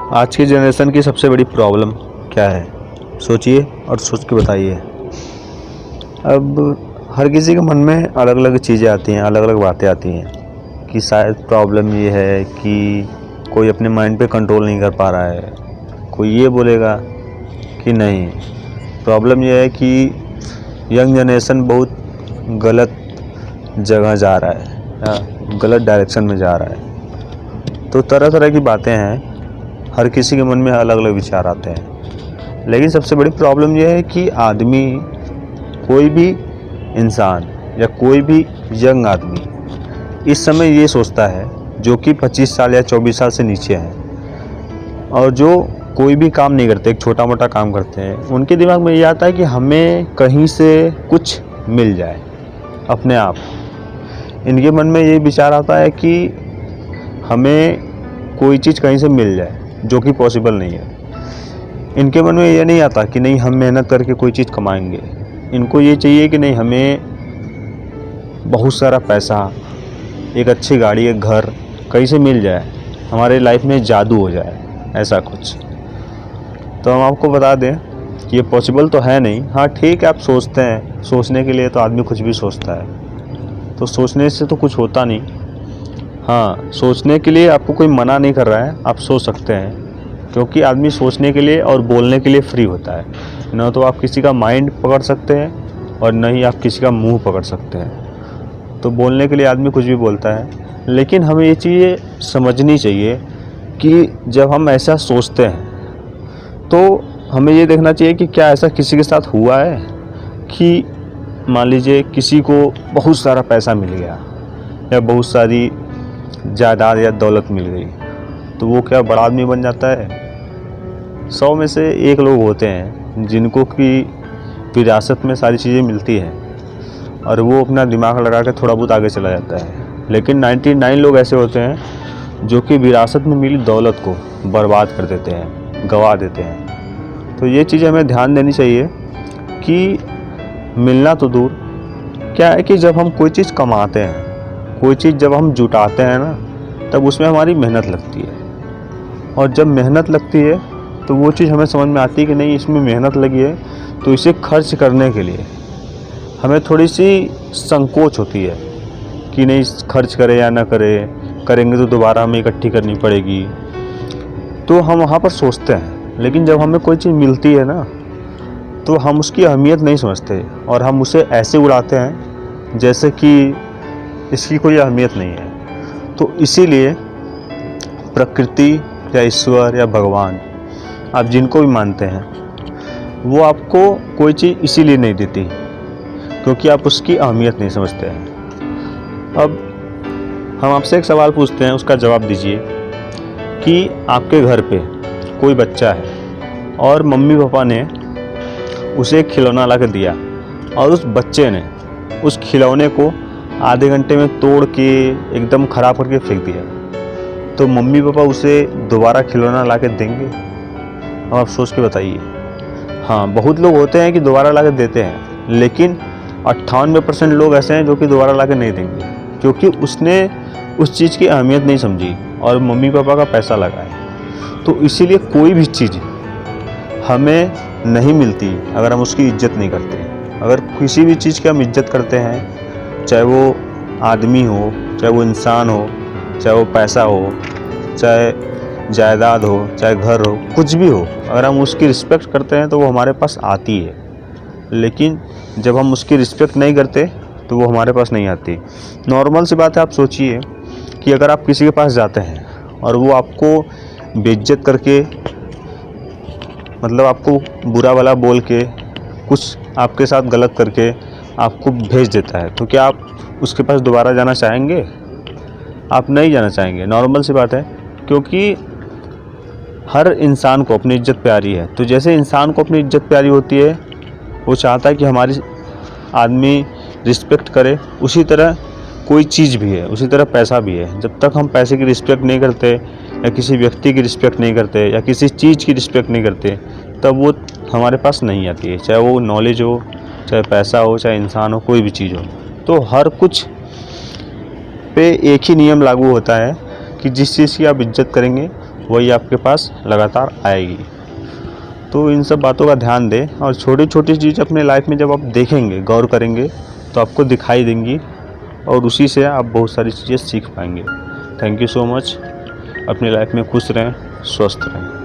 आज की जनरेशन की सबसे बड़ी प्रॉब्लम क्या है? सोचिए और सोच के बताइए। अब हर किसी के मन में अलग अलग चीज़ें आती हैं, अलग अलग बातें आती हैं कि शायद प्रॉब्लम ये है कि कोई अपने माइंड पे कंट्रोल नहीं कर पा रहा है। कोई ये बोलेगा कि नहीं, प्रॉब्लम ये है कि यंग जनरेशन बहुत गलत जगह जा रहा है या गलत डायरेक्शन में जा रहा है। तो तरह तरह की बातें हैं, हर किसी के मन में अलग अलग विचार आते हैं। लेकिन सबसे बड़ी प्रॉब्लम यह है कि आदमी, कोई भी इंसान या कोई भी यंग आदमी इस समय ये सोचता है, जो कि 25 साल या 24 साल से नीचे हैं और जो कोई भी काम नहीं करते, एक छोटा मोटा काम करते हैं, उनके दिमाग में ये आता है कि हमें कहीं से कुछ मिल जाए अपने आप। इनके मन में ये विचार आता है कि हमें कोई चीज़ कहीं से मिल जाए, जो कि पॉसिबल नहीं है। इनके मन में ये नहीं आता कि नहीं, हम मेहनत करके कोई चीज़ कमाएंगे। इनको ये चाहिए कि नहीं, हमें बहुत सारा पैसा, एक अच्छी गाड़ी, एक घर कहीं से मिल जाए, हमारे लाइफ में जादू हो जाए, ऐसा कुछ। तो हम आपको बता दें कि ये पॉसिबल तो है नहीं। हाँ ठीक है, आप सोचते हैं, सोचने के लिए तो आदमी कुछ भी सोचता है, तो सोचने से तो कुछ होता नहीं। हाँ, सोचने के लिए आपको कोई मना नहीं कर रहा है, आप सोच सकते हैं, क्योंकि आदमी सोचने के लिए और बोलने के लिए फ्री होता है। ना तो आप किसी का माइंड पकड़ सकते हैं और न ही आप किसी का मुंह पकड़ सकते हैं। तो बोलने के लिए आदमी कुछ भी बोलता है। लेकिन हमें ये चीज़ें समझनी चाहिए कि जब हम ऐसा सोचते हैं तो हमें ये देखना चाहिए कि क्या ऐसा किसी के साथ हुआ है कि मान लीजिए किसी को बहुत सारा पैसा मिल गया या बहुत सारी जायदाद या दौलत मिल गई, तो वो क्या बड़ा आदमी बन जाता है? 100 में से 1 लोग होते हैं जिनको कि विरासत में सारी चीज़ें मिलती हैं और वो अपना दिमाग लगा के थोड़ा बहुत आगे चला जाता है। लेकिन 99 लोग ऐसे होते हैं जो कि विरासत में मिली दौलत को बर्बाद कर देते हैं, गंवा देते हैं। तो ये चीज़ें हमें ध्यान देनी चाहिए कि मिलना तो दूर, क्या है कि जब हम कोई चीज़ कमाते हैं, कोई चीज़ जब हम जुटाते हैं ना, तब उसमें हमारी मेहनत लगती है। और जब मेहनत लगती है तो वो चीज़ हमें समझ में आती है कि नहीं, इसमें मेहनत लगी है, तो इसे खर्च करने के लिए हमें थोड़ी सी संकोच होती है कि नहीं, खर्च करें या ना करें, करेंगे तो दोबारा हमें इकट्ठी करनी पड़ेगी। तो हम वहाँ पर सोचते हैं। लेकिन जब हमें कोई चीज़ मिलती है ना, तो हम उसकी अहमियत नहीं समझते और हम उसे ऐसे उड़ाते हैं जैसे कि इसकी कोई अहमियत नहीं है। तो इसीलिए प्रकृति या ईश्वर या भगवान, आप जिनको भी मानते हैं, वो आपको कोई चीज़ इसीलिए नहीं देती क्योंकि आप उसकी अहमियत नहीं समझते हैं। अब हम आपसे एक सवाल पूछते हैं, उसका जवाब दीजिए कि आपके घर पे कोई बच्चा है और मम्मी पापा ने उसे एक खिलौना ला कर दिया और उस बच्चे ने उस खिलौने को आधे घंटे में तोड़ के एकदम ख़राब करके फेंक दिया, तो मम्मी पापा उसे दोबारा खिलौना ला के देंगे? अब आप सोच के बताइए। हाँ, बहुत लोग होते हैं कि दोबारा ला के देते हैं, लेकिन 98% लोग ऐसे हैं जो कि दोबारा ला के नहीं देंगे, क्योंकि उसने उस चीज़ की अहमियत नहीं समझी और मम्मी पापा का पैसा लगाया। तो इसीलिए कोई भी चीज़ हमें नहीं मिलती अगर हम उसकी इज्जत नहीं करते। अगर किसी भी चीज़ की हम इज्जत करते हैं, चाहे वो आदमी हो, चाहे वो इंसान हो, चाहे वो पैसा हो, चाहे जायदाद हो, चाहे घर हो, कुछ भी हो, अगर हम उसकी रिस्पेक्ट करते हैं तो वो हमारे पास आती है। लेकिन जब हम उसकी रिस्पेक्ट नहीं करते तो वो हमारे पास नहीं आती। नॉर्मल सी बात है, आप सोचिए कि अगर आप किसी के पास जाते हैं और वो आपको बेइज्जत करके, मतलब आपको बुरा भला बोल के, कुछ आपके साथ गलत करके आपको भेज देता है, तो क्या आप उसके पास दोबारा जाना चाहेंगे? आप नहीं जाना चाहेंगे। नॉर्मल सी बात है, क्योंकि हर इंसान को अपनी इज्जत प्यारी है। तो जैसे इंसान को अपनी इज्जत प्यारी होती है, वो चाहता है कि हमारी आदमी रिस्पेक्ट करे, उसी तरह कोई चीज़ भी है, उसी तरह पैसा भी है। जब तक हम पैसे की रिस्पेक्ट नहीं करते या किसी व्यक्ति की रिस्पेक्ट नहीं करते या किसी चीज़ की रिस्पेक्ट नहीं करते, तब वो हमारे पास नहीं आती है। चाहे वो नॉलेज हो, चाहे पैसा हो, चाहे इंसान हो, कोई भी चीज़ हो। तो हर कुछ पे एक ही नियम लागू होता है कि जिस चीज़ की आप इज्जत करेंगे वही आपके पास लगातार आएगी। तो इन सब बातों का ध्यान दें और छोटी छोटी चीज़ अपने लाइफ में जब आप देखेंगे, गौर करेंगे तो आपको दिखाई देंगी और उसी से आप बहुत सारी चीज़ें सीख पाएंगे। Thank you so much. अपनी लाइफ में खुश रहें, स्वस्थ रहें।